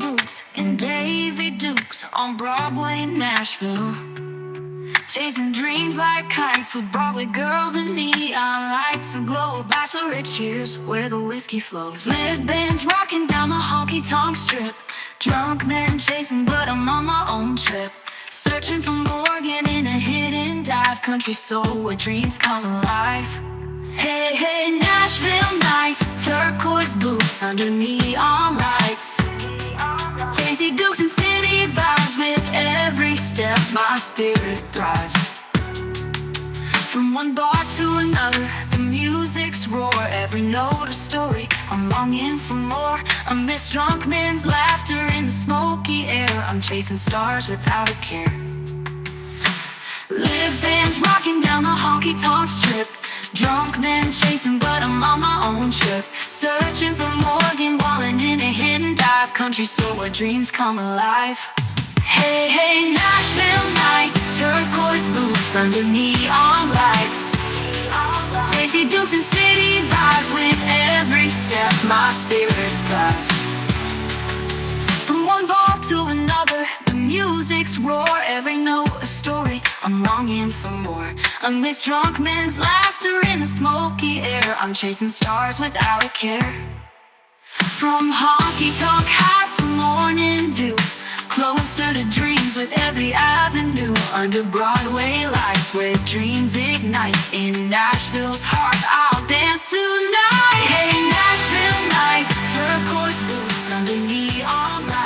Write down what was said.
boots and Daisy Dukes on Broadway in Nashville. Chasing dreams like kites with Broadway girls and neon lights aglow. Bachelorette cheers where the whiskey flows. Live bands rocking down the honky-tonk strip. Drunk men chasing, but I'm on my own trip. Searching for Morgan in a hidden dive. Country soul where dreams come alive. Hey, hey, Nashville nights, turquoise boots under neon lights. Daisy Dukes and city vibes, with every step my spirit thrives. From one bar to another, the music's roar, every note a story, I'm longing for more. I miss drunk men's laughter in the smoky air. I'm chasing stars without a care. Live bands rocking down the honky-tonk strip. Drunk men chasing, but I'm on my own trip. Searching for Morgan Wallen in a hidden dive. Country soul where dreams come alive. Hey, hey, Nashville nights, turquoise boots under neon lights. Daisy Dukes and city vibes, with every step my spirit thrives. From one bar to another, the music's roar, every note a story, I'm longing for more. I miss drunk men's laughter in the smoky air. I'm chasing stars without a care. From honky-tonk highs to morning dew, closer to dreams with every avenue. Under Broadway lights where dreams ignite. In Nashville's heart I'll dance tonight. Hey, Nashville nights, turquoise boots under neon lights.